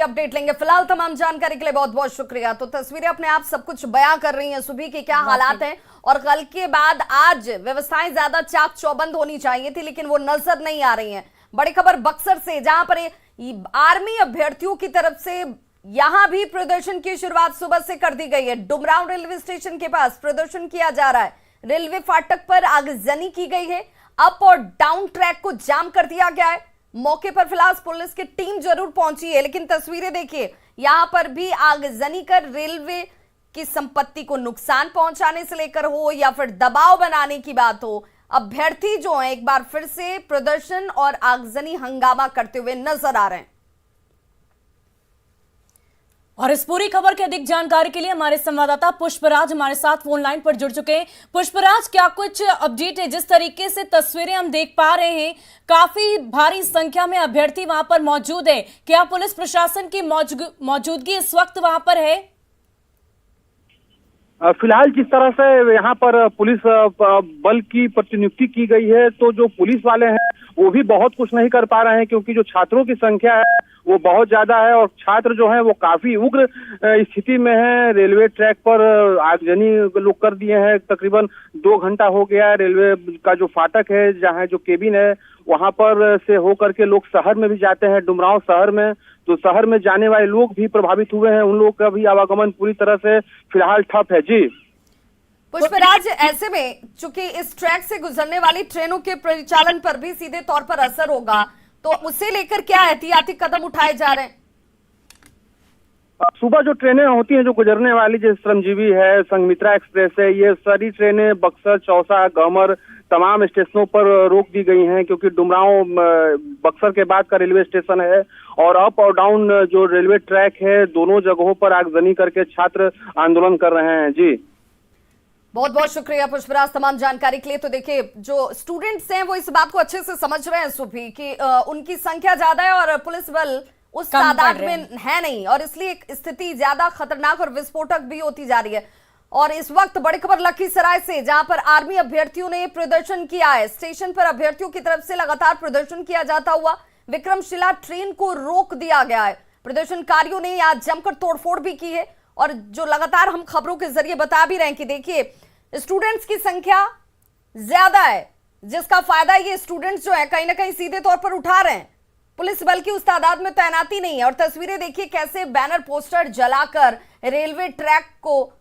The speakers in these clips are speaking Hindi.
अपडेट लेंगे। फिलहाल तमाम जानकारी के लिए बहुत बहुत शुक्रिया। तो तस्वीरें अपने आप सब कुछ बयां कर रही हैं सुबह के क्या हालात हैं, और कल के बाद आज व्यवस्थाएं ज्यादा चाक चौबंद होनी चाहिए थी, लेकिन वो नजर नहीं आ रही हैं। बड़ी खबर बक्सर से, जहां पर आर्मी अभ्यर्थियों की तरफ से यहां भी प्रदर्शन की शुरुआत सुबह से कर दी गई है। डुमरांव रेलवे स्टेशन के पास प्रदर्शन किया जा रहा है। रेलवे फाटक पर आगजनी की गई है। अप और डाउन ट्रैक को जाम कर दिया गया है। मौके पर फिलहाल पुलिस की टीम जरूर पहुंची है, लेकिन तस्वीरें देखिए, यहां पर भी आगजनी कर रेलवे की संपत्ति को नुकसान पहुंचाने से लेकर हो या फिर दबाव बनाने की बात हो, अभ्यर्थी जो है एक बार फिर से प्रदर्शन और आगजनी हंगामा करते हुए नजर आ रहे हैं। और इस पूरी खबर की अधिक जानकारी के लिए हमारे संवाददाता पुष्पराज हमारे साथ फोन लाइन पर जुड़ चुके हैं। पुष्पराज, क्या कुछ अपडेट है? जिस तरीके से तस्वीरें हम देख पा रहे हैं, काफी भारी संख्या में अभ्यर्थी वहां पर मौजूद है। क्या पुलिस प्रशासन की मौजूदगी इस वक्त वहां पर है? फिलहाल जिस तरह से यहाँ पर पुलिस बल की प्रतिनियुक्ति की गई है, तो जो पुलिस वाले हैं वो भी बहुत कुछ नहीं कर पा रहे हैं, क्योंकि जो छात्रों की संख्या है वो बहुत ज्यादा है और छात्र जो हैं वो काफी उग्र स्थिति में है। रेलवे ट्रैक पर आगजनी लोग कर दिए हैं। तकरीबन 2 घंटा हो गया है। रेलवे का जो फाटक है, जहाँ जो केबिन है, वहां पर से होकर के लोग शहर में भी जाते हैं, डुमरांव शहर में। तो शहर में जाने वाले लोग भी प्रभावित हुए हैं। उन लोगों का भी आवागमन पूरी तरह से फिलहाल ठप है। जी पुष्पराज, ऐसे में चूंकि इस ट्रैक से गुजरने वाली ट्रेनों के परिचालन पर भी सीधे तौर पर असर होगा, तो उसे लेकर क्या एहतियाती कदम उठाए जा रहे हैं? सुबह जो ट्रेनें होती हैं जो गुजरने वाली, जैसे श्रमजीवी है, संघमित्रा एक्सप्रेस है, ये सारी ट्रेनें बक्सर, चौसा, गमर तमाम स्टेशनों पर रोक दी गई हैं, क्योंकि डुमरांव बक्सर के बाद का रेलवे स्टेशन है और अप और डाउन जो रेलवे ट्रैक है, दोनों जगहों पर आगजनी करके छात्र आंदोलन कर रहे हैं। जी बहुत बहुत शुक्रिया पुष्पराज तमाम जानकारी के लिए। तो देखिए, जो स्टूडेंट्स हैं वो इस बात को अच्छे से समझ रहे हैं सुबह कि उनकी संख्या ज्यादा है और पुलिस बल उस तादाद में है नहीं, और इसलिए स्थिति ज्यादा खतरनाक और विस्फोटक भी होती जा रही है। और इस वक्त बड़ी खबर लखीसराय से, जहां पर आर्मी अभ्यर्थियों ने प्रदर्शन किया है। स्टेशन पर अभ्यर्थियों की तरफ से लगातार प्रदर्शन किया जाता हुआ विक्रमशिला ट्रेन को रोक दिया गया है। प्रदर्शनकारियों ने यहाँ जमकर तोड़फोड़ भी की है, और जो लगातार हम खबरों के जरिए बता भी रहे हैं कि देखिए, स्टूडेंट्स की संख्या ज्यादा है, जिसका फायदा ये स्टूडेंट्स जो है कहीं ना कहीं सीधे तौर पर उठा रहे हैं। पुलिस बल की उस तादाद में तैनाती नहीं है। और तस्वीरें देखिए, कैसे बैनर पोस्टर जलाकर रेलवे ट्रैक को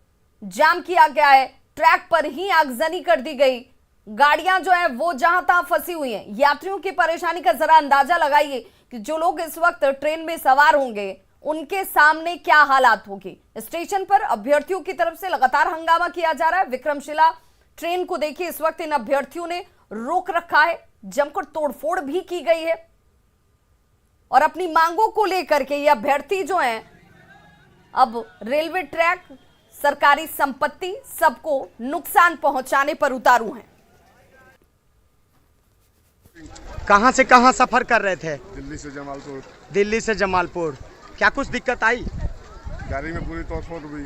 जाम किया गया है। ट्रैक पर ही आगजनी कर दी गई। गाड़ियां जो है वो जहां तहां फंसी हुई हैं। यात्रियों की परेशानी का जरा अंदाजा लगाइए कि जो लोग इस वक्त ट्रेन में सवार होंगे उनके सामने क्या हालात होगी। स्टेशन पर अभ्यर्थियों की तरफ से लगातार हंगामा किया जा रहा है। विक्रमशिला ट्रेन को देखिए, इस वक्त इन अभ्यर्थियों ने रोक रखा है, जमकर तोड़फोड़ भी की गई है, और अपनी मांगों को लेकर के ये अभ्यर्थी जो हैं अब रेलवे ट्रैक, सरकारी संपत्ति, सबको नुकसान पहुंचाने पर उतारू हैं। कहां से कहां सफर कर रहे थे? दिल्ली से जमालपुर। दिल्ली से जमालपुर। क्या कुछ दिक्कत आई? गाड़ी में पूरी तोड़-फोड़ हुई।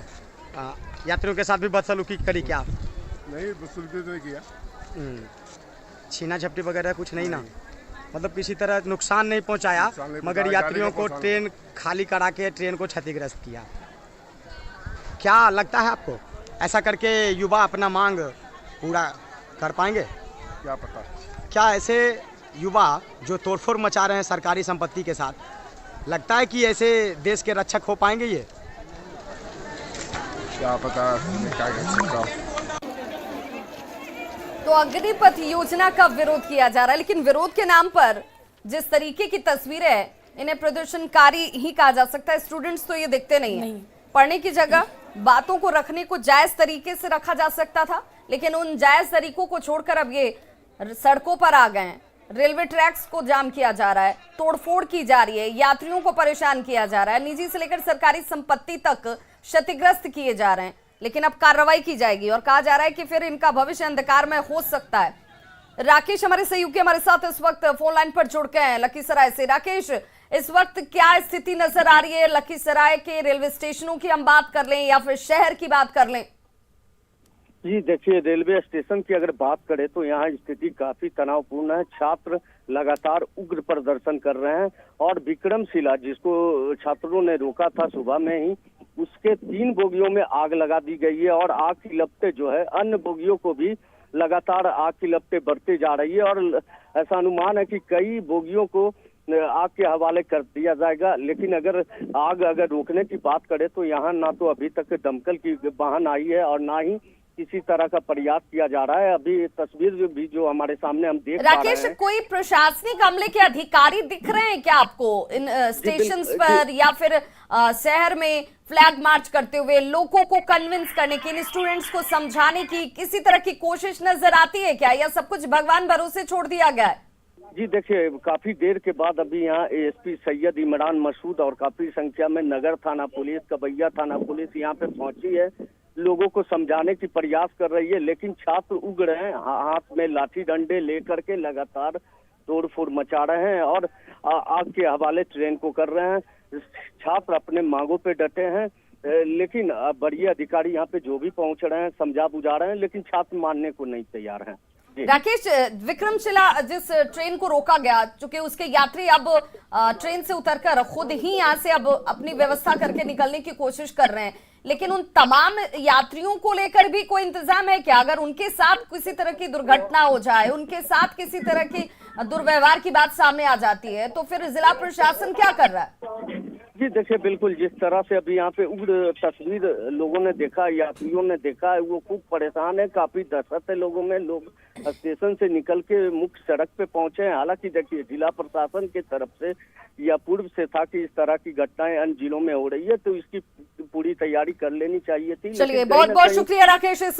यात्रियों के साथ भी बदसलूकी करी क्या? नहीं, बदसलूकी तो नहीं किया। छीना झपटी वगैरह कुछ नहीं ना? मतलब किसी तरह नुकसान नहीं पहुंचाया, मगर यात्रियों को ट्रेन खाली करा के ट्रेन को क्षतिग्रस्त किया। क्या लगता है आपको, ऐसा करके युवा अपना मांग पूरा कर पाएंगे? क्या पता। क्या ऐसे युवा जो तोड़फोड़ मचा रहे हैं सरकारी संपत्ति के साथ, लगता है कि ऐसे देश के रक्षक हो पाएंगे ये? क्या पता, क्या कह सकता हूं। तो अग्निपथ योजना का विरोध किया जा रहा है, लेकिन विरोध के नाम पर जिस तरीके की तस्वीरें है, इन्हें प्रदर्शनकारी ही कहा जा सकता है। स्टूडेंट्स तो ये दिखते नहीं है। पढ़ने की जगह बातों को रखने को जायज तरीके से रखा जा सकता था, लेकिन उन जायज तरीकों को छोड़कर अब ये सड़कों पर आ गए हैं। रेलवे ट्रैक्स को जाम किया जा रहा है, तोड़फोड़ की जा रही है, यात्रियों को परेशान किया जा रहा है, निजी से लेकर सरकारी संपत्ति तक क्षतिग्रस्त किए जा रहे हैं। लेकिन अब कार्रवाई की जाएगी और कहा जा रहा है कि फिर इनका भविष्य अंधकार में हो सकता है। राकेश हमारे सहयोगी हमारे साथ इस वक्त फोन लाइन पर जुड़ गए हैं लखीसराय से। राकेश, इस वक्त क्या स्थिति नजर आ रही है लखीसराय के रेलवे स्टेशनों की हम बात कर लें या फिर शहर की बात कर लें? जी देखिए, रेलवे स्टेशन की अगर बात करें तो यहाँ स्थिति काफी तनावपूर्ण है। छात्र लगातार उग्र प्रदर्शन कर रहे हैं। और विक्रमशिला जिसको छात्रों ने रोका था सुबह में ही, उसके 3 बोगियों में आग लगा दी गई है और आग की लपटें जो है अन्य बोगियों को भी लगातार आग की लपटें बढ़ती जा रही है। और ऐसा अनुमान है कि कई बोगियों को आग के हवाले कर दिया जाएगा। लेकिन अगर आग रोकने की बात करें तो यहाँ ना तो अभी तक दमकल की वाहन आई है और ना ही किसी तरह का प्रयास किया जा रहा है। अभी तस्वीर भी जो हमारे सामने हम देख पा रहे राकेश, हैं। कोई प्रशासनिक अमले के अधिकारी दिख रहे हैं क्या आपको इन स्टेशंस पर या फिर शहर में फ्लैग मार्च करते हुए लोगों को कन्विंस करने की, इन स्टूडेंट्स को समझाने की किसी तरह की कोशिश नजर आती है क्या, या सब कुछ भगवान भरोसे छोड़ दिया गया है? जी देखिए, काफी देर के बाद अभी यहाँ एएसपी सैयद इमरान मसूद और काफी संख्या में नगर थाना पुलिस, कबैया थाना पुलिस यहाँ पे पहुंची है, लोगों को समझाने की प्रयास कर रही है। लेकिन छात्र उग्र हैं, हाथ में लाठी डंडे लेकर के लगातार तोड़फोड़ मचा रहे हैं और आग के हवाले ट्रेन को कर रहे हैं। छात्र अपने मांगों पे डटे हैं, लेकिन बड़े अधिकारी यहाँ पे जो भी पहुंच रहे हैं समझा बुझा रहे हैं, लेकिन छात्र मानने को नहीं तैयार हैं। राकेश, विक्रमशिला जिस ट्रेन को रोका गया, चूंकि उसके यात्री अब ट्रेन से उतरकर खुद ही यहाँ से अब अपनी व्यवस्था करके निकलने की कोशिश कर रहे हैं, लेकिन उन तमाम यात्रियों को लेकर भी कोई इंतजाम है क्या? अगर उनके साथ किसी तरह की दुर्घटना हो जाए, उनके साथ किसी तरह की दुर्व्यवहार की बात सामने आ जाती है, तो फिर जिला प्रशासन क्या कर रहा है? जी देखिए, बिल्कुल जिस तरह से अभी यहाँ पे उग्र तस्वीर लोगों ने देखा, यात्रियों ने देखा है, वो खूब परेशान है, काफी दहशत है लोगों में। लोग स्टेशन से निकल के मुख्य सड़क पे पहुंचे हैं। हालांकि देखिए, जिला प्रशासन की तरफ से या पूर्व से था कि इस तरह की घटनाएं अन्य जिलों में हो रही है, तो इसकी पूरी तैयारी कर लेनी चाहिए थी। चलिए, बहुत बहुत शुक्रिया राकेश इस